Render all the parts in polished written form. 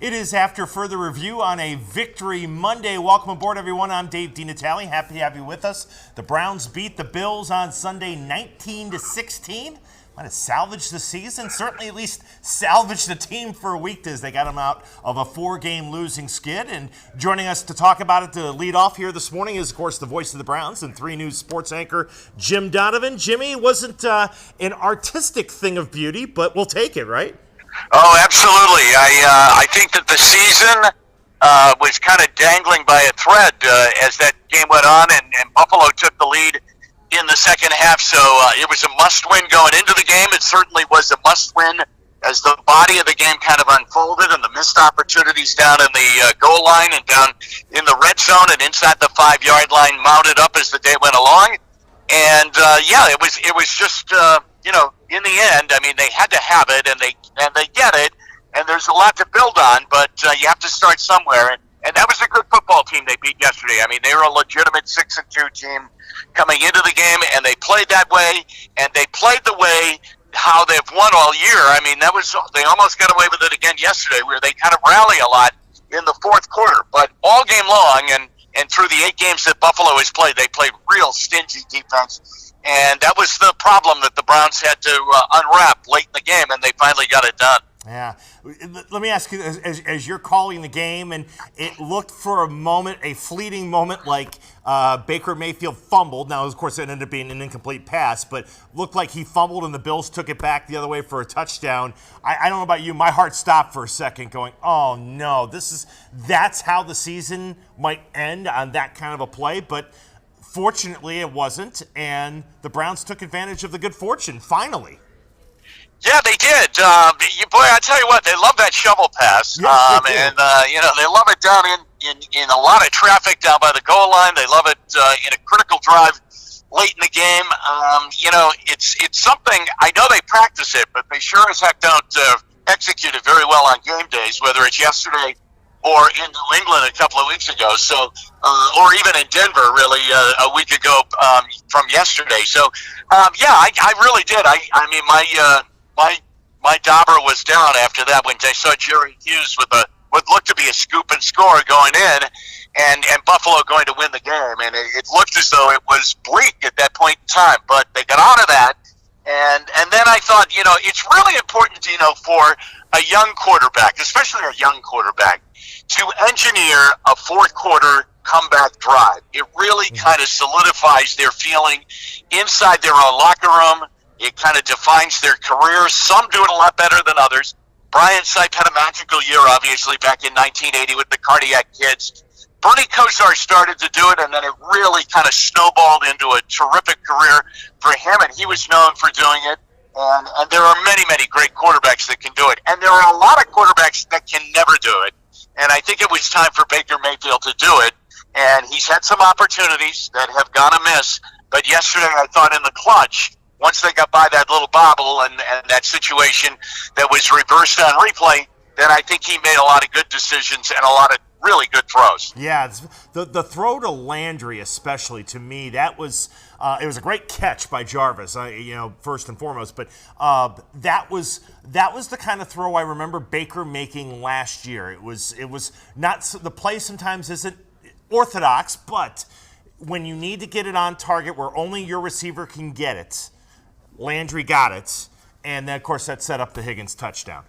It is after further review on a Victory Monday. Welcome aboard, everyone. I'm Dave DeNatale. Happy to have you with us. The Browns beat the Bills on Sunday 19-16. Might have salvaged the season. Certainly at least salvaged the team for a week as they got them out of a 4-game losing skid. And joining us to talk about it to lead off here this morning is, of course, the voice of the Browns and 3 News sports anchor Jim Donovan. Jimmy, wasn't an artistic thing of beauty, but we'll take it, right? Oh, absolutely. I think that the season was kind of dangling by a thread as that game went on, and Buffalo took the lead in the second half. So it was a must-win going into the game. It certainly was a must-win as the body of the game kind of unfolded and the missed opportunities down in the goal line and down in the red zone and inside the 5-yard line mounted up as the day went along. And it was just in the end, I mean, they had to have it, and they get it, and there's a lot to build on, but you have to start somewhere, and that was a good football team they beat yesterday. I mean, they were a legitimate 6-2 team coming into the game, and they played that way, and they played the way how they've won all year. I mean, they almost got away with it again yesterday, where they kind of rally a lot in the fourth quarter, but all game long, and through the 8 games that Buffalo has played, they played real stingy defense. And that was the problem that the Browns had to unwrap late in the game, and they finally got it done. Yeah. Let me ask you, as you're calling the game, and it looked for a fleeting moment like Baker Mayfield fumbled. Now, of course, it ended up being an incomplete pass, but looked like he fumbled and the Bills took it back the other way for a touchdown. I don't know about you. My heart stopped for a second going, oh, no, that's how the season might end on that kind of a play, but fortunately, it wasn't, and the Browns took advantage of the good fortune, finally. Yeah, they did. Boy, I tell you what, they love that shovel pass. Yes, they and they love it down in a lot of traffic down by the goal line. They love it in a critical drive late in the game. It's something, I know they practice it, but they sure as heck don't execute it very well on game days, whether it's yesterday or in New England a couple of weeks ago, or even in Denver, really, a week ago from yesterday. So, I really did. I mean, my dauber was down after that when they saw Jerry Hughes with what looked to be a scoop and score going in, and Buffalo going to win the game. And it looked as though it was bleak at that point in time, but they got out of that. And then I thought, it's really important, for a young quarterback, especially a young quarterback, to engineer a fourth quarter comeback drive. It really kind of solidifies their feeling inside their own locker room. It kind of defines their careers. Some do it a lot better than others. Brian Sipe had a magical year, obviously, back in 1980 with the Cardiac Kids. Bernie Kosar started to do it, and then it really kind of snowballed into a terrific career for him, and he was known for doing it. And there are many, many great quarterbacks that can do it. And there are a lot of quarterbacks that can never do it. And I think it was time for Baker Mayfield to do it. And he's had some opportunities that have gone amiss. But yesterday, I thought in the clutch, once they got by that little bobble and that situation that was reversed on replay, then I think he made a lot of good decisions and a lot of really good throws. Yeah, the throw to Landry especially, to me, that was it was a great catch by Jarvis, first and foremost. But that was the kind of throw I remember Baker making last year. It was not, the play sometimes isn't orthodox, but when you need to get it on target where only your receiver can get it, Landry got it, and then of course that set up the Higgins touchdown.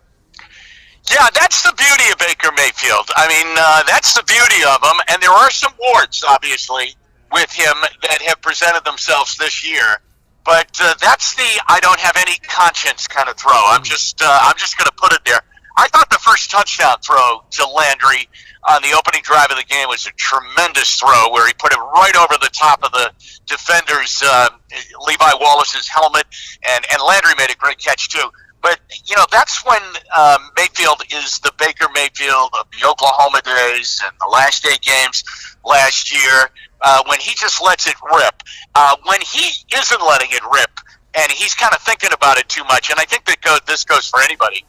Yeah, that's the beauty of Baker Mayfield. I mean, that's the beauty of him. And there are some warts, obviously, with him that have presented themselves this year. But that's the I don't have any conscience kind of throw. I'm just going to put it there. I thought the first touchdown throw to Landry on the opening drive of the game was a tremendous throw where he put it right over the top of the defender's Levi Wallace's helmet, and Landry made a great catch too. But, that's when Mayfield is the Baker Mayfield of the Oklahoma days and the last 8 games last year, when he just lets it rip. When he isn't letting it rip and he's kind of thinking about it too much, and I think this goes for anybody,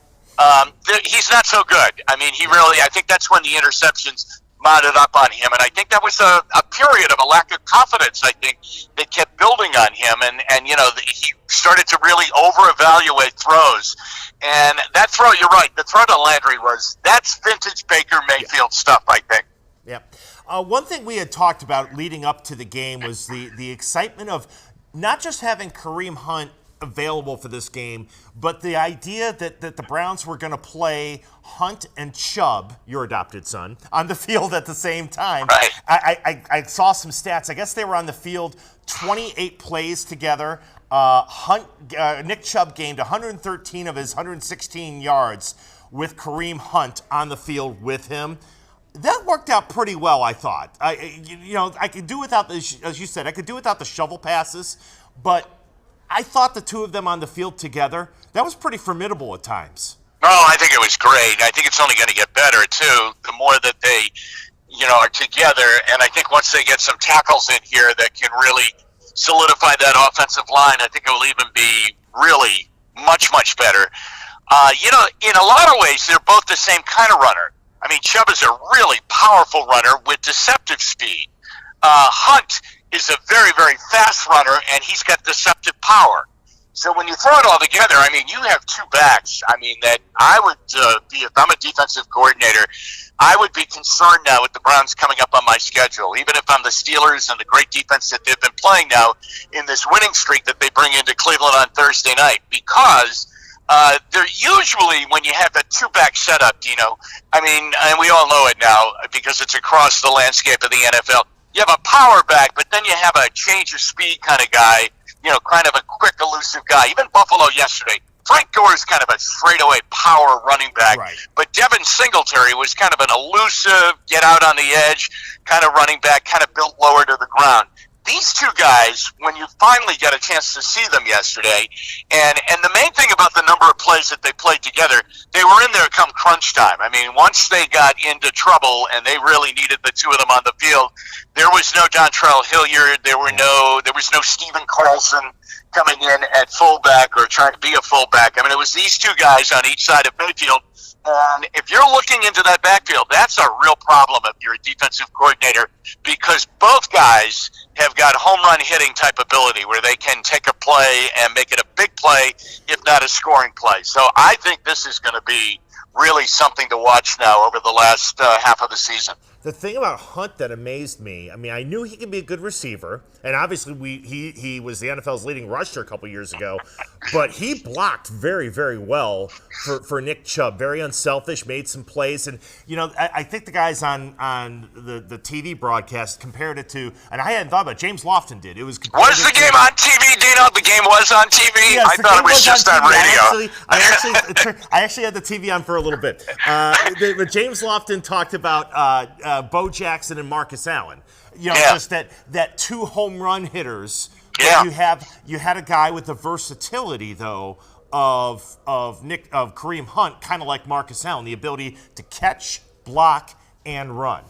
he's not so good. I mean, I think that's when the interceptions mounted up on him. And I think that was a period of a lack of confidence, I think, that kept building on him. And he started to really over-evaluate throws. And that throw, you're right, the throw to Landry that's vintage Baker Mayfield stuff, I think. Yeah. One thing we had talked about leading up to the game was the excitement of not just having Kareem Hunt available for this game, but the idea that the Browns were going to play Hunt and Chubb, your adopted son, on the field at the same time. Right. I saw some stats. I guess they were on the field 28 plays together. Nick Chubb gained 113 of his 116 yards with Kareem Hunt on the field with him. That worked out pretty well, I thought. I could do without, as you said, I could do without the shovel passes, but I thought the two of them on the field together, that was pretty formidable at times. Oh, I think it was great. I think it's only going to get better, too, the more that they, are together. And I think once they get some tackles in here that can really solidify that offensive line, I think it will even be really much, much better. In a lot of ways, they're both the same kind of runner. I mean, Chubb is a really powerful runner with deceptive speed. Hunt is a very, very fast runner, and he's got deceptive power. So when you throw it all together, I mean, you have two backs. I mean, that I would be, if I'm a defensive coordinator, I would be concerned now with the Browns coming up on my schedule, even if I'm the Steelers and the great defense that they've been playing now in this winning streak that they bring into Cleveland on Thursday night, because they're usually, when you have a two-back setup, I mean, and we all know it now because it's across the landscape of the NFL, you have a power back, but then you have a change of speed kind of guy, kind of a quick, elusive guy. Even Buffalo yesterday, Frank Gore is kind of a straightaway power running back, right. But Devin Singletary was kind of an elusive, get out on the edge kind of running back, kind of built lower to the ground. These two guys, when you finally got a chance to see them yesterday, and the main thing about the number of plays that they played together, they were in there come crunch time. I mean, once they got into trouble and they really needed the two of them on the field, there was no Dontrell Hilliard, there was no Steven Carlson coming in at fullback or trying to be a fullback. I mean, it was these two guys on each side of Mayfield. And if you're looking into that backfield, that's a real problem if you're a defensive coordinator, because both guys have got home run hitting type ability where they can take a play and make it a big play, if not a scoring play. So I think this is going to be really something to watch now over the last half of the season. The thing about Hunt that amazed me, I mean, I knew he could be a good receiver, and obviously he was the NFL's leading rusher a couple years ago, but he blocked very, very well for Nick Chubb. Very unselfish, made some plays, and I think the guys on the TV broadcast compared it to, and I hadn't thought about it, James Lofton did. Was the game on TV, Dino? The game was on TV? Yes, I thought it was just on radio. I actually had the TV on for a little bit. But James Lofton talked about Bo Jackson and Marcus Allen. Just that two home run hitters. Yeah. You had a guy with the versatility though of Kareem Hunt, kind of like Marcus Allen, the ability to catch, block, and run.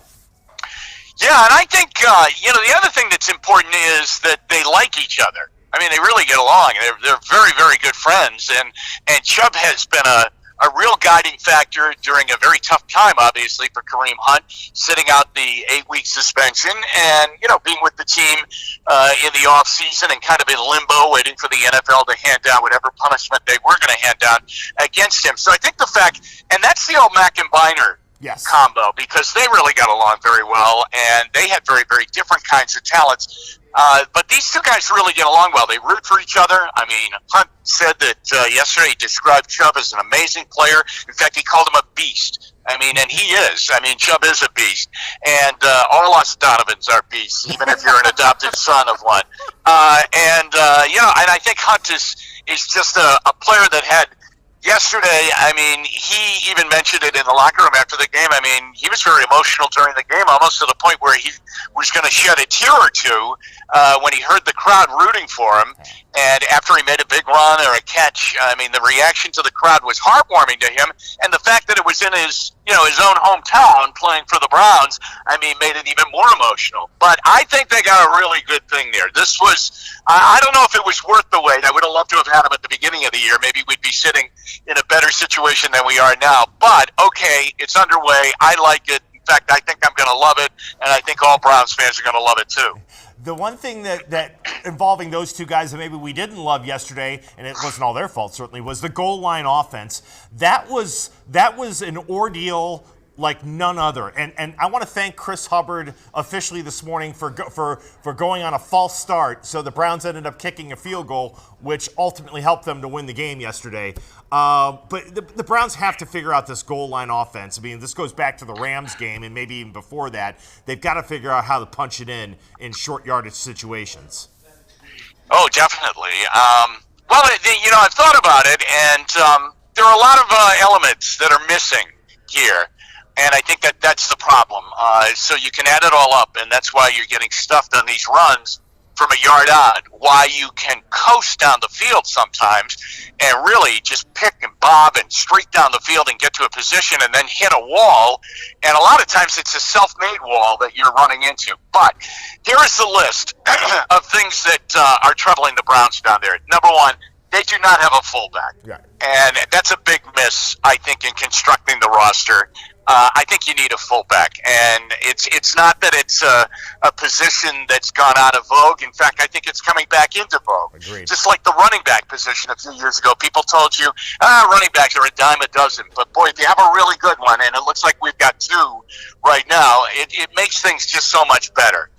Yeah, and I think the other thing that's important is that they like each other. I mean, they really get along. They're very, very good friends, and Chubb has been a real guiding factor during a very tough time, obviously, for Kareem Hunt, sitting out the 8-week suspension and, being with the team in the offseason and kind of in limbo, waiting for the NFL to hand down whatever punishment they were going to hand down against him. So I think the fact, and that's the old Mack and Biner combo, because they really got along very well, and they had very, very different kinds of talents. But these two guys really get along well. They root for each other. I mean, Hunt said that yesterday he described Chubb as an amazing player. In fact, he called him a beast. I mean, and he is. I mean, Chubb is a beast. And all us Donovans are beasts, even if you're an adopted son of one. And I think Hunt is just a player that had yesterday, I mean, he even mentioned it in the locker room after the game. I mean, he was very emotional during the game, almost to the point where he was going to shed a tear or two when he heard the crowd rooting for him. And after he made a big run or a catch, I mean, the reaction to the crowd was heartwarming to him. And the fact that it was in his own hometown playing for the Browns, I mean, made it even more emotional. But I think they got a really good thing there. This was, I don't know if it was worth the wait. I would have loved to have had him at the beginning of the year. Maybe we'd be sitting in a better situation than we are now. But, okay, it's underway. I like it. In fact, I think I'm going to love it, and I think all Browns fans are going to love it too. The one thing that involving those two guys that maybe we didn't love yesterday, and it wasn't all their fault certainly, was the goal line offense. That was an ordeal like none other. And I want to thank Chris Hubbard officially this morning for going on a false start. So the Browns ended up kicking a field goal, which ultimately helped them to win the game yesterday. But the Browns have to figure out this goal line offense. I mean, this goes back to the Rams game and maybe even before that. They've got to figure out how to punch it in short yardage situations. Oh, definitely. Well, I've thought about it, and there are a lot of elements that are missing here. And I think that's the problem. So you can add it all up, and that's why you're getting stuffed on these runs from a yard out, why you can coast down the field sometimes and really just pick and bob and streak down the field and get to a position and then hit a wall. And a lot of times it's a self-made wall that you're running into. But here is the list of things that are troubling the Browns down there. Number one, they do not have a fullback. Right. And that's a big miss, I think, in constructing the roster. I think you need a fullback, and it's not that it's a position that's gone out of vogue. In fact, I think it's coming back into vogue. Agreed. Just like the running back position a few years ago. People told you, running backs are a dime a dozen. But, boy, if you have a really good one, and it looks like we've got two right now, it makes things just so much better.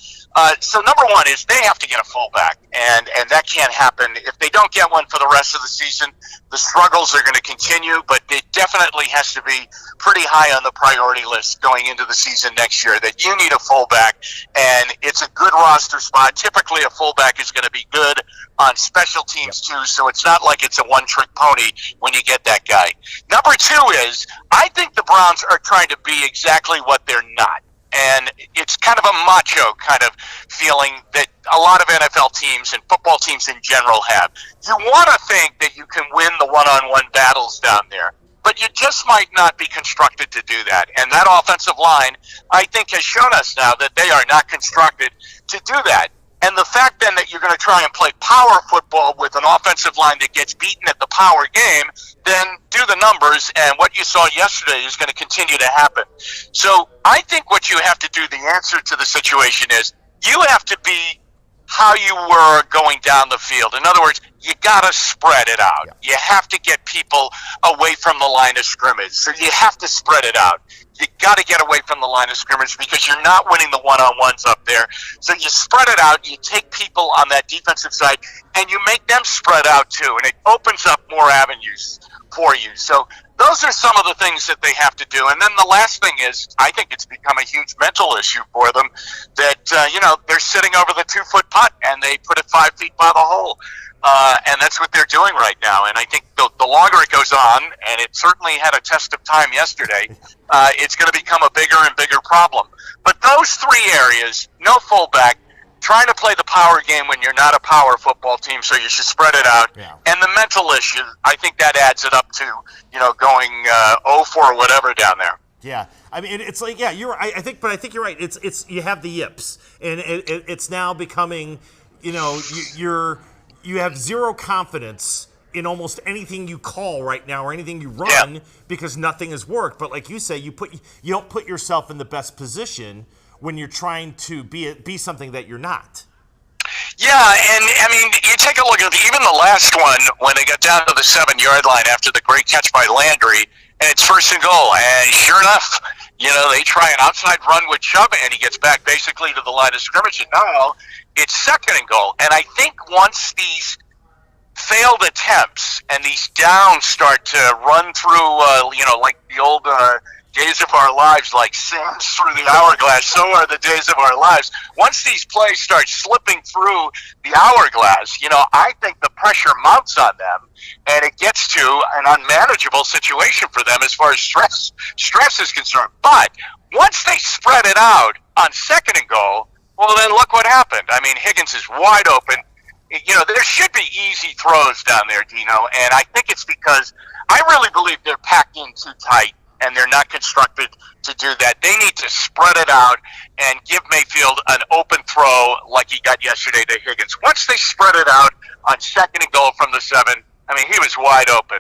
So number one is they have to get a fullback, and that can't happen. If they don't get one for the rest of the season, the struggles are going to continue, but it definitely has to be pretty high on the priority list going into the season next year, that you need a fullback, and it's a good roster spot. Typically, a fullback is going to be good on special teams, too, so it's not like it's a one-trick pony when you get that guy. Number two is I think the Browns are trying to be exactly what they're not. And it's kind of a macho kind of feeling that a lot of NFL teams and football teams in general have. You want to think that you can win the one-on-one battles down there, but you just might not be constructed to do that. And that offensive line, I think, has shown us now that they are not constructed to do that. And the fact then that you're going to try and play power football with an offensive line that gets beaten at the power game, then do the numbers, and what you saw yesterday is going to continue to happen. So I think what you have to do, the answer to the situation is you have to be how you were going down the field. In other words, you got to spread it out. Yeah. You have to get people away from the line of scrimmage. So you have to spread it out. You got to get away from the line of scrimmage because you're not winning the one-on-ones up there. So you spread it out. You take people on that defensive side, and you make them spread out too, and it opens up more avenues for you. So those are some of the things that they have to do. And then the last thing is, I think it's become a huge mental issue for them that, they're sitting over the 2-foot putt and they put it 5 feet by the hole. And that's what they're doing right now. And I think the longer it goes on, and it certainly had a test of time yesterday, it's going to become a bigger and bigger problem. But those three areas, no fullback, trying to play the power game when you're not a power football team, so you should spread it out. Yeah. And the mental issue, I think that adds it up to, going 0-4 or whatever down there. Yeah, I mean, it's like, yeah, you're. I think you're right. It's you have the yips, and it's now becoming, you have zero confidence in almost anything you call right now or anything you run because nothing has worked. But like you say, you don't put yourself in the best position when you're trying to be something that you're not. Yeah, and I mean, you take a look at even the last one when they got down to the 7-yard line after the great catch by Landry, and it's 1st and goal. And sure enough, they try an outside run with Chubb, and he gets back basically to the line of scrimmage. And now it's 2nd and goal. And I think once these failed attempts and these downs start to run through, like the old days of our lives, like sands through the hourglass, so are the days of our lives. Once these plays start slipping through the hourglass, I think the pressure mounts on them, and it gets to an unmanageable situation for them as far as stress is concerned. But once they spread it out on 2nd and goal, well, then look what happened. I mean, Higgins is wide open. There should be easy throws down there, Dino, and I think it's because I really believe they're packed in too tight, and they're not constructed to do that. They need to spread it out and give Mayfield an open throw like he got yesterday to Higgins. Once they spread it out on 2nd and goal from the 7, I mean, he was wide open.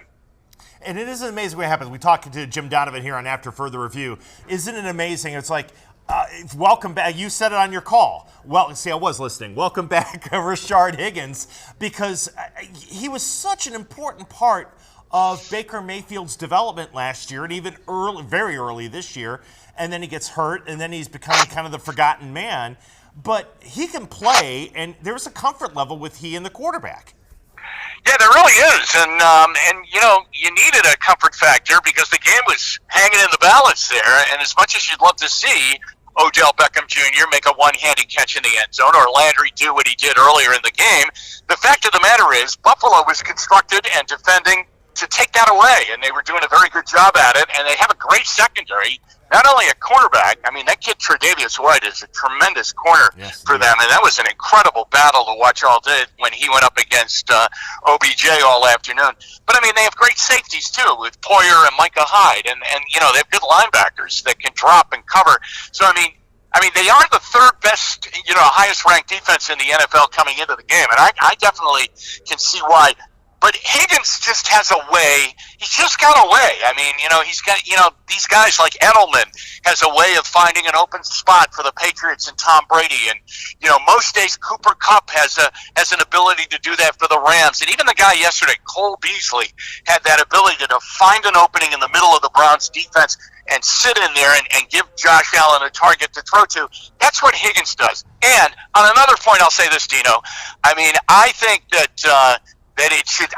And it isn't amazing what happens. We talked to Jim Donovan here on After Further Review. Isn't it amazing? It's like, welcome back. You said it on your call. Well, see, I was listening. Welcome back, Rashard Higgins, because he was such an important part of Baker Mayfield's development last year, and even early, very early this year. And then he gets hurt, and then he's becoming kind of the forgotten man. But he can play, and there's a comfort level with he and the quarterback. Yeah, there really is, and you needed a comfort factor because the game was hanging in the balance there. And as much as you'd love to see Odell Beckham Jr. make a one-handed catch in the end zone, or Landry do what he did earlier in the game, the fact of the matter is Buffalo was constructed and defending to take that away, and they were doing a very good job at it. And they have a great secondary. Not only a cornerback, I mean, that kid Tre'Davious White is a tremendous corner for them, and that was an incredible battle to watch all day when he went up against OBJ all afternoon. But, I mean, they have great safeties, too, with Poyer and Micah Hyde, and they have good linebackers that can drop and cover. So, I mean, they are the third best, highest-ranked defense in the NFL coming into the game, and I definitely can see why. But Higgins just has a way. He's just got a way. I mean, he's got, these guys like Edelman has a way of finding an open spot for the Patriots and Tom Brady. And, most days Cooper Kupp has an ability to do that for the Rams. And even the guy yesterday, Cole Beasley, had that ability to find an opening in the middle of the Browns defense and sit in there and give Josh Allen a target to throw to. That's what Higgins does. And on another point, I'll say this, Dino. I mean, I think that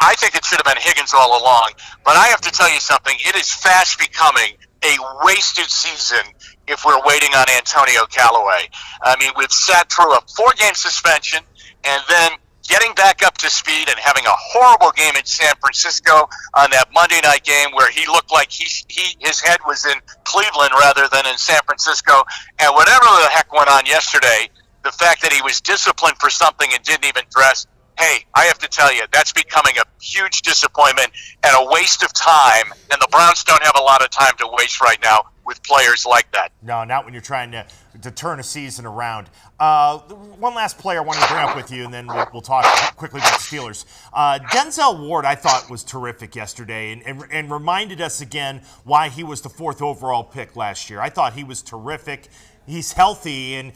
I think it should have been Higgins all along. But I have to tell you something. It is fast becoming a wasted season if we're waiting on Antonio Callaway. I mean, we've sat through a 4-game suspension and then getting back up to speed and having a horrible game in San Francisco on that Monday night game where he looked like his head was in Cleveland rather than in San Francisco. And whatever the heck went on yesterday, the fact that he was disciplined for something and didn't even dress, hey, I have to tell you, that's becoming a huge disappointment and a waste of time, and the Browns don't have a lot of time to waste right now with players like that. No, not when you're trying to turn a season around. One last player I wanted to bring up with you, and then we'll talk quickly about the Steelers. Denzel Ward, I thought, was terrific yesterday and reminded us again why he was the 4th overall pick last year. I thought he was terrific. He's healthy, and,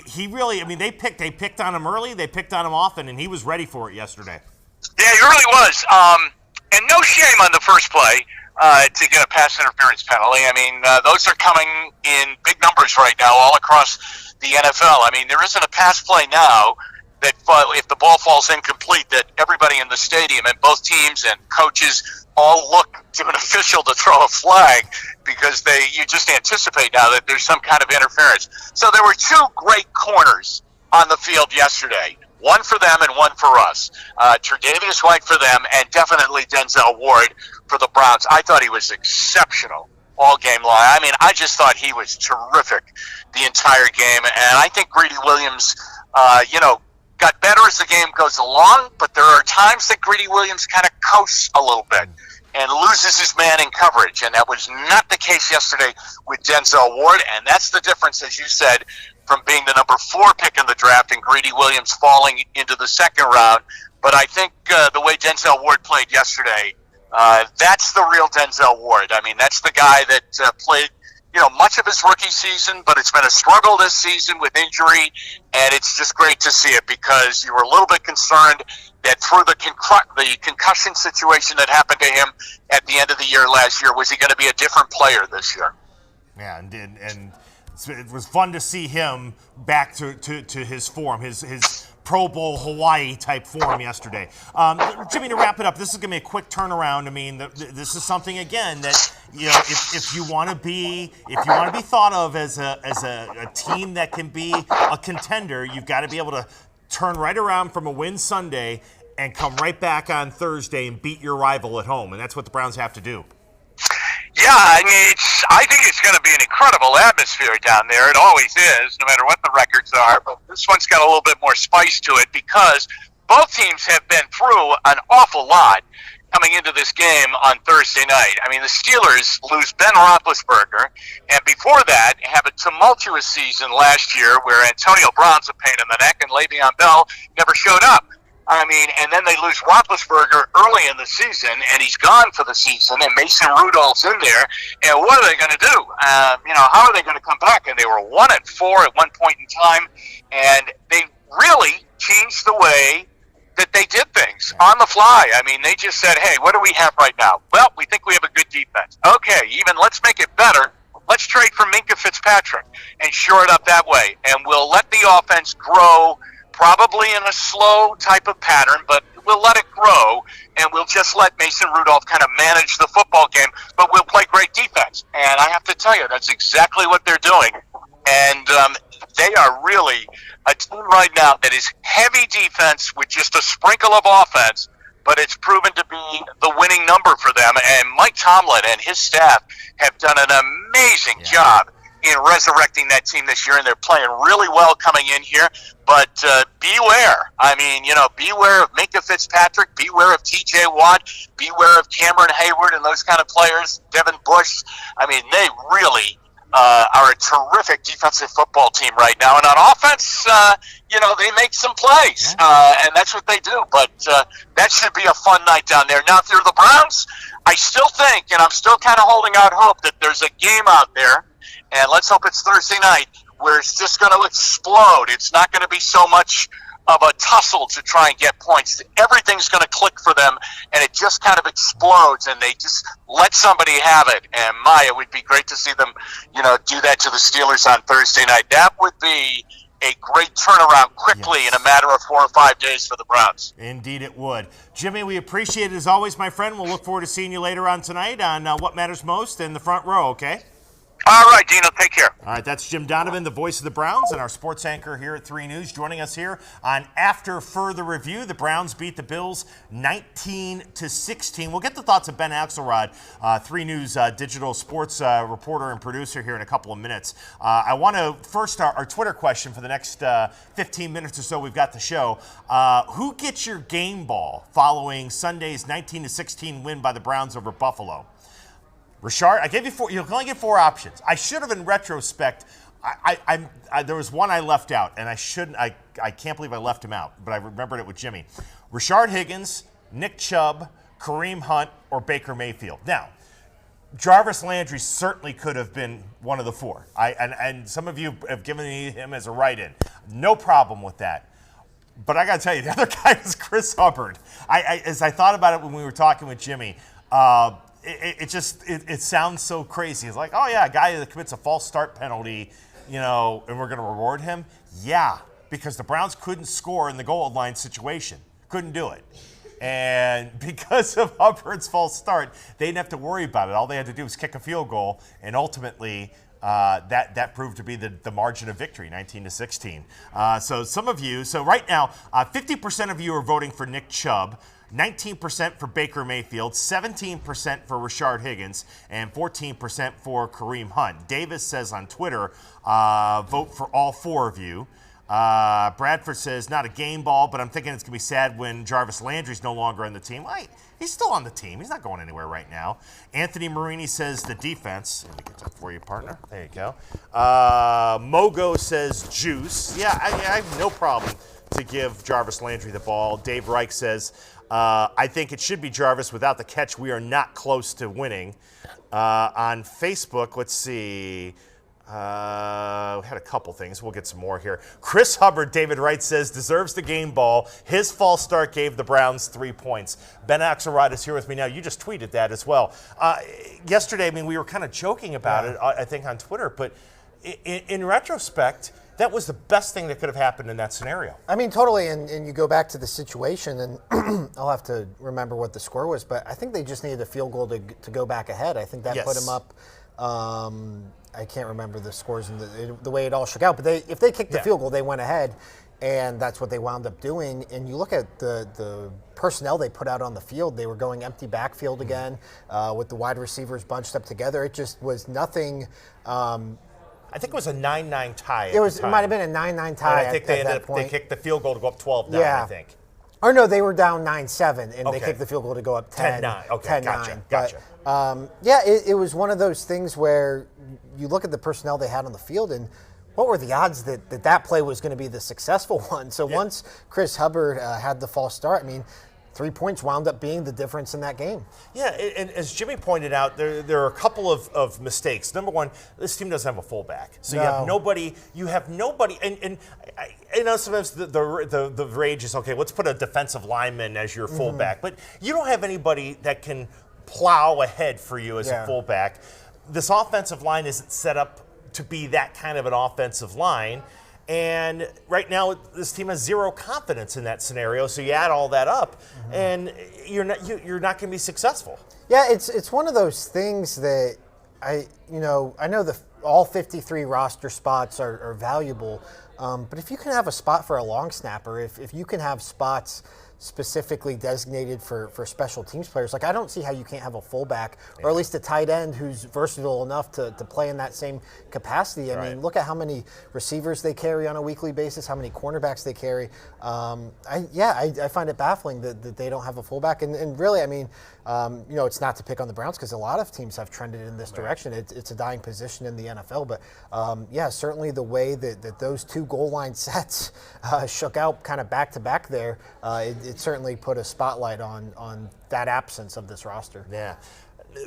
he really, they picked on him early, they picked on him often, and he was ready for it yesterday. Yeah, he really was. And no shame on the first play to get a pass interference penalty. I mean, those are coming in big numbers right now all across the NFL. I mean, there isn't a pass play now that if the ball falls incomplete, that everybody in the stadium and both teams and coaches all look to an official to throw a flag because you just anticipate now that there's some kind of interference. So there were 2 great corners on the field yesterday, one for them and one for us. Tre'Davious White for them and definitely Denzel Ward for the Browns. I thought he was exceptional all game long. I mean, I just thought he was terrific the entire game, and I think Greedy Williams, got better as the game goes along, but there are times that Greedy Williams kind of coasts a little bit and loses his man in coverage, and that was not the case yesterday with Denzel Ward, and that's the difference, as you said, from being the number 4 pick in the draft and Greedy Williams falling into the 2nd round. But I think the way Denzel Ward played yesterday, that's the real Denzel Ward. I mean, that's the guy that played much of his rookie season, but it's been a struggle this season with injury, and it's just great to see it because you were a little bit concerned that through the concussion situation that happened to him at the end of the year last year, was he going to be a different player this year? Yeah, and it was fun to see him back to his form, his Pro Bowl Hawaii type form yesterday. Jimmy, to wrap it up, this is going to be a quick turnaround. I mean, this is something again that if you want to be thought of as a team that can be a contender, you've got to be able to turn right around from a win Sunday and come right back on Thursday and beat your rival at home, and that's what the Browns have to do. Yeah, I think it's going to be an incredible atmosphere down there. It always is, no matter what the records are. But this one's got a little bit more spice to it because both teams have been through an awful lot coming into this game on Thursday night. I mean, the Steelers lose Ben Roethlisberger, and before that have a tumultuous season last year where Antonio Brown's a pain in the neck and Le'Veon Bell never showed up. I mean, and then they lose Roethlisberger early in the season, and he's gone for the season, and Mason Rudolph's in there. And what are they going to do? How are they going to come back? And they were 1-4 at one point in time, and they really changed the way that they did things on the fly. I mean, they just said, hey, what do we have right now? Well, we think we have a good defense. Okay, even let's make it better. Let's trade for Minkah Fitzpatrick and shore it up that way. And we'll let the offense grow, probably in a slow type of pattern, but we'll let it grow, and we'll just let Mason Rudolph kind of manage the football game, but we'll play great defense. And I have to tell you, that's exactly what they're doing. And they are really a team right now that is heavy defense with just a sprinkle of offense, but it's proven to be the winning number for them. And Mike Tomlin and his staff have done an amazing job in resurrecting that team this year, and they're playing really well coming in here. But beware. I mean, beware of Minkah Fitzpatrick, beware of T.J. Watt, beware of Cameron Hayward and those kind of players, Devin Bush. I mean, they really are a terrific defensive football team right now. And on offense, they make some plays, and that's what they do. But that should be a fun night down there. Now, if you're the Browns, I still think, and I'm still kind of holding out hope, that there's a game out there, and let's hope it's Thursday night, where it's just going to explode. It's not going to be so much of a tussle to try and get points. Everything's going to click for them, and it just kind of explodes, and they just let somebody have it. And it would be great to see them, do that to the Steelers on Thursday night. That would be a great turnaround quickly in a matter of 4 or 5 days for the Browns. Indeed it would. Jimmy, we appreciate it as always, my friend. We'll look forward to seeing you later on tonight on What Matters Most in the front row, okay? All right, Dino, take care. All right, that's Jim Donovan, the voice of the Browns, and our sports anchor here at 3 News, joining us here on After Further Review. The Browns beat the Bills 19-16. We'll get the thoughts of Ben Axelrod, 3 News digital sports reporter and producer here in a couple of minutes. I want to first our Twitter question for the next 15 minutes or so we've got the show. Who gets your game ball following Sunday's 19-16 win by the Browns over Buffalo? Rashard, I gave you 4. You can only get 4 options. I should have, in retrospect, there was one I left out, and I shouldn't. I can't believe I left him out, but I remembered it with Jimmy. Rashard Higgins, Nick Chubb, Kareem Hunt, or Baker Mayfield. Now, Jarvis Landry certainly could have been one of the 4. And some of you have given me him as a write-in. No problem with that. But I got to tell you, the other guy was Chris Hubbard. As I thought about it when we were talking with Jimmy, it sounds so crazy. It's like, oh yeah, a guy that commits a false start penalty, and we're going to reward him. Yeah, because the Browns couldn't score in the goal line situation. Couldn't do it. And because of Hubbard's false start, they didn't have to worry about it. All they had to do was kick a field goal, and ultimately that proved to be the margin of victory, 19-16. So right now, 50% of you are voting for Nick Chubb, 19% for Baker Mayfield, 17% for Rashard Higgins, and 14% for Kareem Hunt. Davis says on Twitter, vote for all 4 of you. Bradford says, not a game ball, but I'm thinking it's going to be sad when Jarvis Landry's no longer on the team. He's still on the team. He's not going anywhere right now. Anthony Marini says the defense. Let me get that for you, partner. There you go. Mogo says juice. Yeah, I have no problem to give Jarvis Landry the ball. Dave Reich says, I think it should be Jarvis. Without the catch, we are not close to winning. On Facebook, let's see. We had a couple things. We'll get some more here. Chris Hubbard, David Wright says, deserves the game ball. His false start gave the Browns 3 points. Ben Axelrod is here with me now. You just tweeted that as well. Yesterday, we were kind of joking about it, I think, on Twitter. But in retrospect, that was the best thing that could have happened in that scenario. Totally, and you go back to the situation, and I'll have to remember what the score was, but I think they just needed a field goal to go back ahead. I think that put them up. I can't remember the scores and the way it all shook out, but if they kicked the field goal, they went ahead, and that's what they wound up doing. And you look at the personnel they put out on the field, they were going empty backfield again with the wide receivers bunched up together. It just was nothing. I think it was a 9-9 tie. It might have been a 9-9 tie. And I think they kicked the field goal to go up 12 down, I think. Or no, they were down 9-7, and they kicked the field goal to go up 10. 10-9. Okay, 10-9. Gotcha. But, it was one of those things where you look at the personnel they had on the field, and what were the odds that play was going to be the successful one? So once Chris Hubbard had the false start, I mean, 3 points wound up being the difference in that game. Yeah, and as Jimmy pointed out, there are a couple of mistakes. Number one, this team doesn't have a fullback, so you have nobody. And I know sometimes the rage is okay. Let's put a defensive lineman as your fullback, but you don't have anybody that can plow ahead for you as a fullback. This offensive line isn't set up to be that kind of an offensive line. And right now, this team has zero confidence in that scenario. So you add all that up, and you're not going to be successful. Yeah, it's one of those things that I know all 53 roster spots are valuable, but if you can have a spot for a long snapper, if you can have spots specifically designated for special teams players, like I don't see how you can't have a fullback or at least a tight end who's versatile enough to play in that same capacity. I mean, look at how many receivers they carry on a weekly basis, how many cornerbacks they carry. I find it baffling that they don't have a fullback. And really, I mean, it's not to pick on the Browns because a lot of teams have trended in this direction. It's a dying position in the NFL. But, certainly the way that those two goal line sets shook out kind of back-to-back there, it certainly put a spotlight on that absence of this roster. Yeah.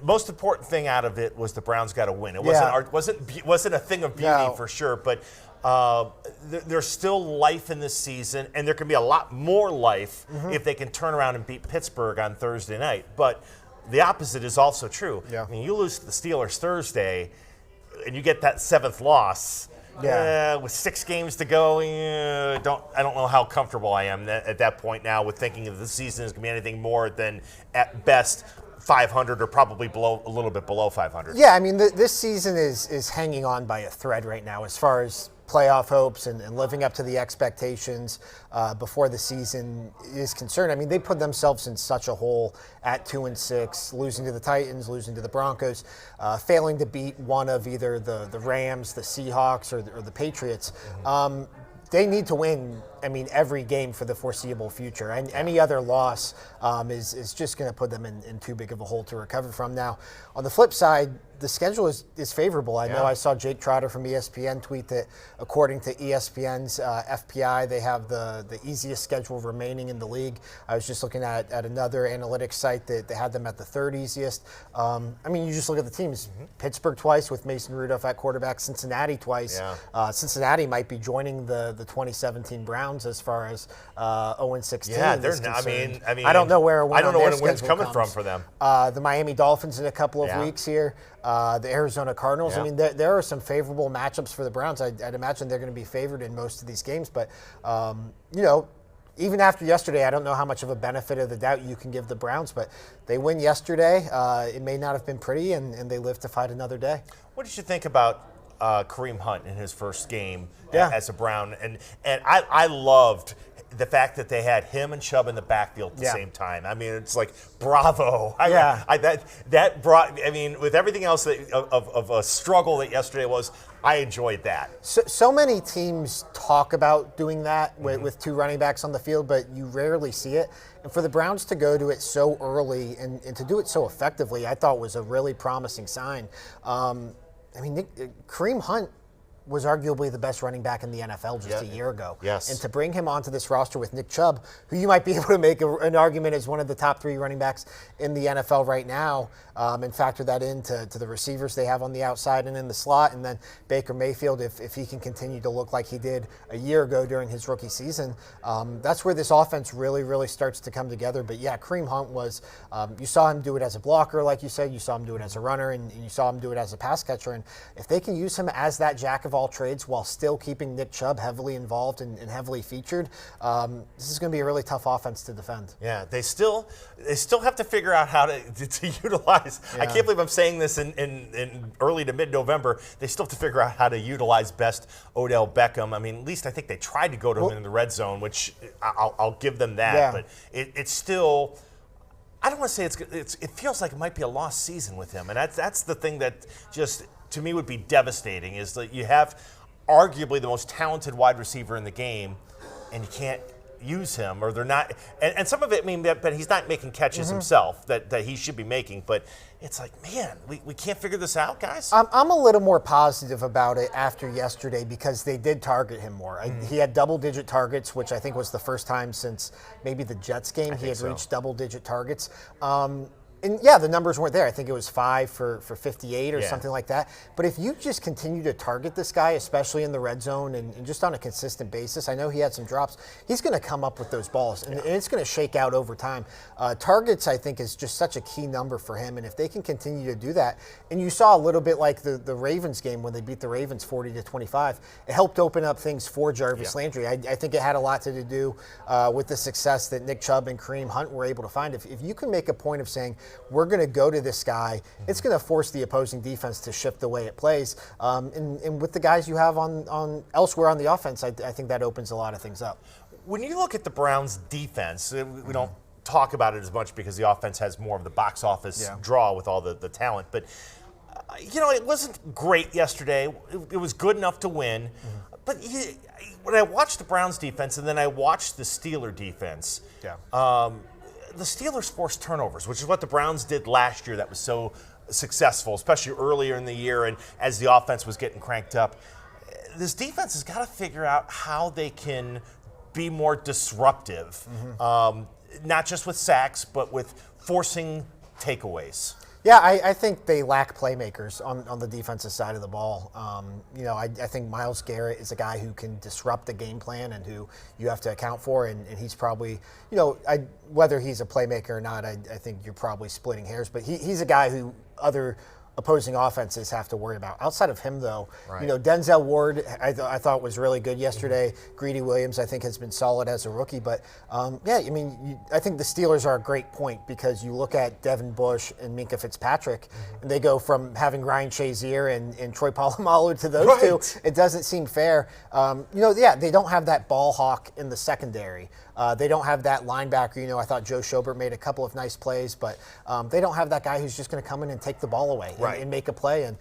Most important thing out of it was the Browns got a win. It wasn't a thing of beauty for sure, but there's still life in this season, and there can be a lot more life if they can turn around and beat Pittsburgh on Thursday night. But the opposite is also true. Yeah. I mean, you lose to the Steelers Thursday, and you get that 7th loss. With 6 games to go, I don't know how comfortable I am at that point now with thinking that the season is going to be anything more than at best 500 or probably a little bit below 500. Yeah, I mean, this season is hanging on by a thread right now as far as playoff hopes and living up to the expectations before the season is concerned. I mean, they put themselves in such a hole at 2-6, losing to the Titans, losing to the Broncos, failing to beat one of either the Rams, the Seahawks, or the Patriots. They need to win, every game for the foreseeable future. And any other loss is just going to put them in too big of a hole to recover from. Now, on the flip side, the schedule is favorable. I know I saw Jake Trotter from ESPN tweet that according to ESPN's FPI, they have the easiest schedule remaining in the league. I was just looking at another analytics site that they had them at the 3rd easiest. You just look at the teams. Pittsburgh twice with Mason Rudolph at quarterback, Cincinnati twice. Cincinnati might be joining the 2017 Browns as far as 0-16. Yeah, they're not. I don't know where the win's coming from for them. The Miami Dolphins in a couple of weeks here. The Arizona Cardinals. There are some favorable matchups for the Browns. I'd imagine they're going to be favored in most of these games. But, even after yesterday, I don't know how much of a benefit of the doubt you can give the Browns. But they win yesterday. It may not have been pretty, and they live to fight another day. What did you think about Kareem Hunt in his first game as a Brown? And I loved the fact that they had him and Chubb in the backfield at the same time. It's like, bravo. That brought, with everything else of a struggle that yesterday was, I enjoyed that. So many teams talk about doing that with 2 running backs on the field, but you rarely see it. And for the Browns to go to it so early and to do it so effectively, I thought was a really promising sign. Kareem Hunt was arguably the best running back in the NFL just a year ago. Yes. And to bring him onto this roster with Nick Chubb, who you might be able to make an argument as one of the top 3 running backs in the NFL right now, and factor that into the receivers they have on the outside and in the slot, and then Baker Mayfield, if he can continue to look like he did a year ago during his rookie season, that's where this offense really, really starts to come together. But yeah, Kareem Hunt was, you saw him do it as a blocker, like you said, you saw him do it as a runner, and you saw him do it as a pass catcher. And if they can use him as that jack of all trades while still keeping Nick Chubb heavily involved and heavily featured, this is going to be a really tough offense to defend. Yeah, they still have to figure out how to utilize. I can't believe I'm saying this in early to mid-November. They still have to figure out how to utilize best Odell Beckham. At least I think they tried to go to him in the red zone, which I'll give them that. Yeah. But it's still, I don't want to say it feels like it might be a lost season with him. And that's the thing that just, to me, would be devastating, is that you have arguably the most talented wide receiver in the game, and use him, or they're not. And some of it, I mean, but he's not making catches himself that he should be making. But it's like, man, we can't figure this out, guys. I'm a little more positive about it after yesterday because they did target him more. He had double-digit targets, which I think was the first time since maybe the Jets game he had reached double-digit targets. And yeah, the numbers weren't there. I think it was 5 for 58 or something like that. But if you just continue to target this guy, especially in the red zone and just on a consistent basis, I know he had some drops, he's going to come up with those balls, and it's going to shake out over time. Targets, I think, is just such a key number for him, and if they can continue to do that, and you saw a little bit like the Ravens game when they beat the Ravens 40-25, it helped open up things for Jarvis Landry. I think it had a lot to do with the success that Nick Chubb and Kareem Hunt were able to find. If you can make a point of saying, we're going to go to this guy, it's going to force the opposing defense to shift the way it plays. And with the guys you have on elsewhere on the offense, I think that opens a lot of things up. When you look at the Browns' defense, we don't talk about it as much because the offense has more of the box office draw with all the talent. But, it wasn't great yesterday. It was good enough to win. But when I watched the Browns' defense and then I watched the Steelers' defense, the Steelers forced turnovers, which is what the Browns did last year that was so successful, especially earlier in the year and as the offense was getting cranked up. This defense has got to figure out how they can be more disruptive, not just with sacks, but with forcing takeaways. Yeah, I think they lack playmakers on the defensive side of the ball. I think Myles Garrett is a guy who can disrupt the game plan and who you have to account for, and he's probably, whether he's a playmaker or not, I think you're probably splitting hairs, but he's a guy who other opposing offenses have to worry about. Outside of him, though, Denzel Ward, I thought was really good yesterday. Greedy Williams, I think, has been solid as a rookie. But, I think the Steelers are a great point because you look at Devin Bush and Minkah Fitzpatrick, and they go from having Ryan Shazier and Troy Polamalu to those two. It doesn't seem fair. They don't have that ball hawk in the secondary. They don't have that linebacker. I thought Joe Schobert made a couple of nice plays, but they don't have that guy who's just going to come in and take the ball away and make a play. And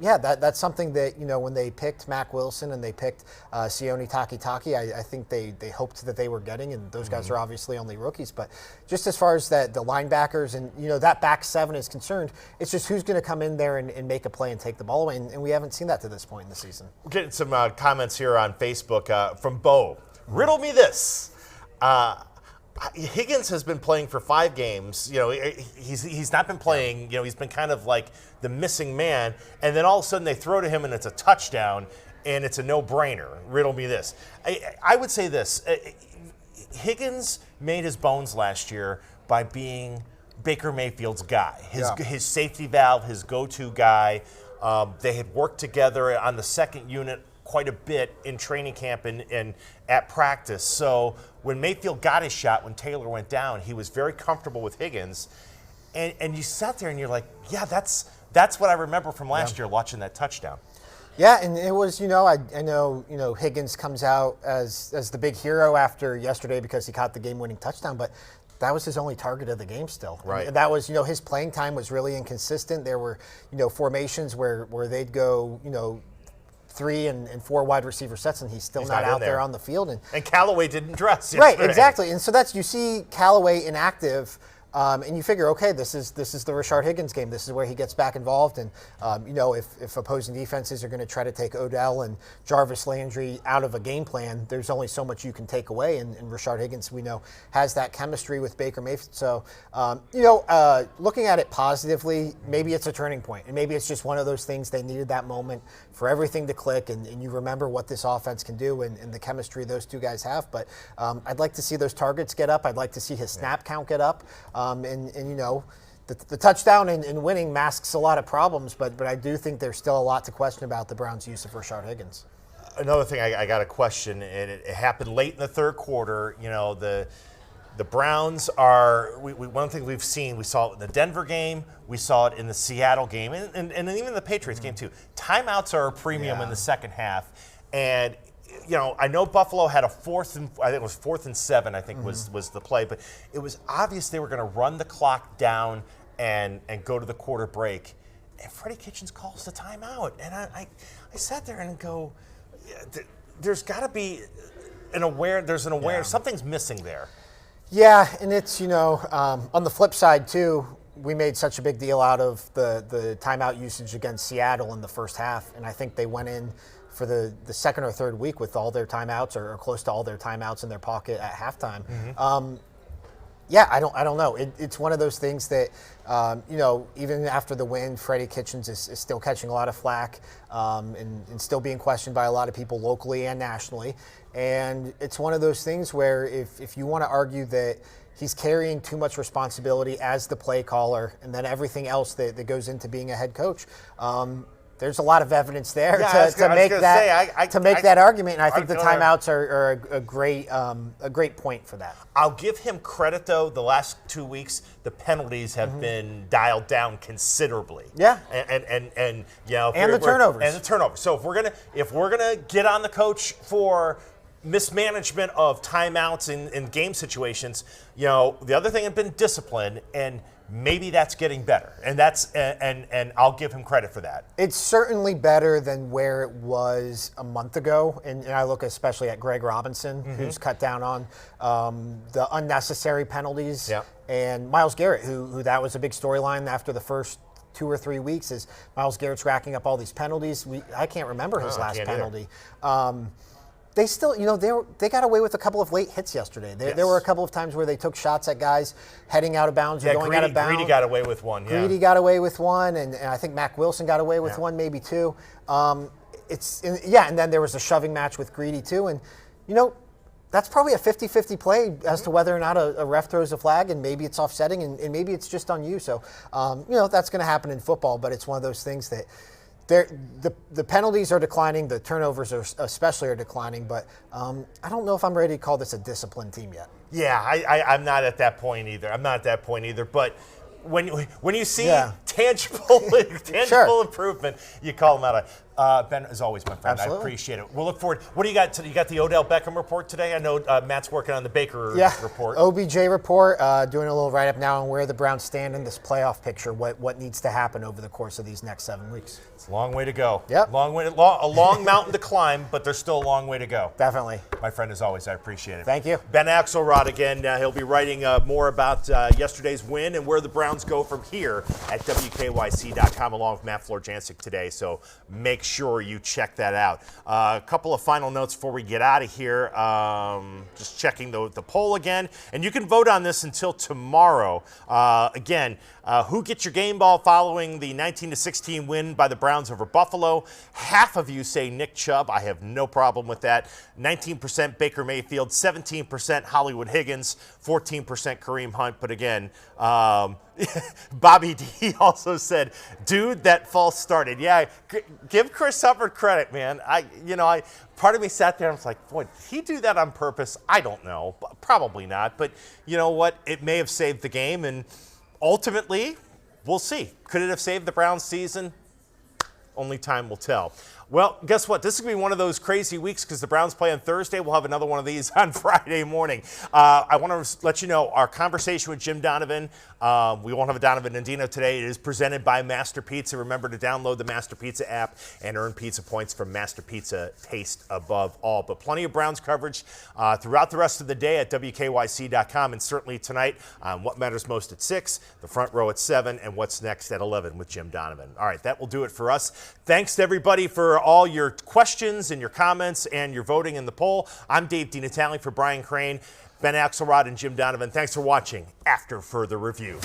that's something that, when they picked Mac Wilson and they picked Sione Takitaki, I think they hoped that they were getting, and those guys are obviously only rookies. But just as far as the linebackers and, that back seven is concerned, it's just who's going to come in there and make a play and take the ball away. And we haven't seen that to this point in the season. We're getting some comments here on Facebook from Bo. Riddle me this. Higgins has been playing for 5 games. He's not been playing. He's been kind of like the missing man. And then all of a sudden they throw to him and it's a touchdown and it's a no-brainer. Riddle me this. I would say this. Higgins made his bones last year by being Baker Mayfield's guy, his safety valve, his go-to guy. They had worked together on the second unit quite a bit in training camp and at practice. So when Mayfield got his shot, when Taylor went down, he was very comfortable with Higgins. And you sat there and you're like, yeah, that's what I remember from last year watching that touchdown. Yeah, and it was, I know, Higgins comes out as the big hero after yesterday because he caught the game-winning touchdown, but that was his only target of the game still. Right. And that was, his playing time was really inconsistent. There were, formations where they'd go, 3 and 4 wide receiver sets, and he's still not out there on the field. And Callaway didn't dress yesterday. Right, exactly. And so you see Callaway inactive, and you figure, okay, this is the Rashard Higgins game. This is where he gets back involved. And, if opposing defenses are going to try to take Odell and Jarvis Landry out of a game plan, there's only so much you can take away. And Rashard Higgins, we know, has that chemistry with Baker Mayfield. So, looking at it positively, maybe it's a turning point. And maybe it's just one of those things they needed that moment for everything to click. And you remember what this offense can do and the chemistry those two guys have. But I'd like to see those targets get up. I'd like to see his snap count get up. The touchdown and winning masks a lot of problems, but I do think there's still a lot to question about the Browns' use of Rashard Higgins. Another thing I got a question, and it happened late in the third quarter. The Browns are one thing we've seen. We saw it in the Denver game. We saw it in the Seattle game, and even the Patriots game too. Timeouts are a premium in the second half, and I know Buffalo had a 4th and 7, I think was the play, but it was obvious they were going to run the clock down and go to the quarter break. And Freddie Kitchens calls the timeout. And I sat there and go, there's got to be there's an awareness. Something's missing there. Yeah, and it's, on the flip side, too, we made such a big deal out of the timeout usage against Seattle in the first half, and I think they went in for the second or third week with all their timeouts or close to all their timeouts in their pocket at halftime. Yeah, I don't know. It's one of those things that, even after the win, Freddie Kitchens is still catching a lot of flack and still being questioned by a lot of people locally and nationally. And it's one of those things where if you want to argue that he's carrying too much responsibility as the play caller and then everything else that goes into being a head coach, there's a lot of evidence there to make that argument, and I think the timeouts are a great point for that. I'll give him credit though. The last 2 weeks, the penalties have been dialed down considerably. Yeah, and the turnovers. So if we're gonna get on the coach for mismanagement of timeouts in game situations, the other thing has been discipline, and maybe that's getting better, and and I'll give him credit for that. It's certainly better than where it was a month ago, and I look especially at Greg Robinson, who's cut down on the unnecessary penalties, and Myles Garrett, who that was a big storyline after the first 2 or 3 weeks, is Myles Garrett's racking up all these penalties. I can't remember his last penalty. They still, they got away with a couple of late hits yesterday. There were a couple of times where they took shots at guys heading out of bounds or going out of bounds. Greedy got away with one. Greedy got away with one, and I think Mac Wilson got away with one, maybe two. And then there was a shoving match with Greedy too. And, that's probably a 50-50 play as to whether or not a ref throws a flag, and maybe it's offsetting, and maybe it's just on you. So, that's going to happen in football, but it's one of those things that the penalties are declining, the turnovers especially are declining, but I don't know if I'm ready to call this a disciplined team yet. Yeah, I'm not at that point either. But when you see tangible improvement, you call them out. Ben, as always, my friend, Absolutely. I appreciate it. We'll look forward. What do you got? You got the Odell Beckham report today? I know Matt's working on the Baker report. OBJ report, doing a little write-up now on where the Browns stand in this playoff picture, what needs to happen over the course of these next 7 weeks. It's a long way to go. Yep. A long mountain to climb, but there's still a long way to go. Definitely. My friend, as always, I appreciate it. Thank you. Ben Axelrod again. He'll be writing more about yesterday's win and where the Browns go from here at WKYC.com along with Matt Florjancic today. So make sure you check that out. A couple of final notes before we get out of here. Just checking the poll again. And you can vote on this until tomorrow. Who gets your game ball following the 19-16 win by the Browns over Buffalo? Half of you say Nick Chubb. I have no problem with that. 19% Baker Mayfield, 17% Hollywood Higgins, 14% Kareem Hunt. But again, Bobby D also said, dude, that false started. Yeah, give Chris Hubbard credit, man. Part of me sat there and was like, boy, did he do that on purpose? I don't know. Probably not. But you know what? It may have saved the game, and ultimately, we'll see. Could it have saved the Browns season? Only time will tell. Well, guess what? This is going to be one of those crazy weeks because the Browns play on Thursday. We'll have another one of these on Friday morning. I want to let you know our conversation with Jim Donovan. We won't have a Donovan and Dino today. It is presented by Master Pizza. Remember to download the Master Pizza app and earn pizza points from Master Pizza. Taste above all. But plenty of Browns coverage throughout the rest of the day at WKYC.com, and certainly tonight on What Matters Most at 6, the front row at 7, and What's Next at 11 with Jim Donovan. All right, that will do it for us. Thanks to everybody for all your questions and your comments and your voting in the poll. I'm Dave DeNatale for Brian Crane, Ben Axelrod, and Jim Donovan. Thanks for watching After Further Review.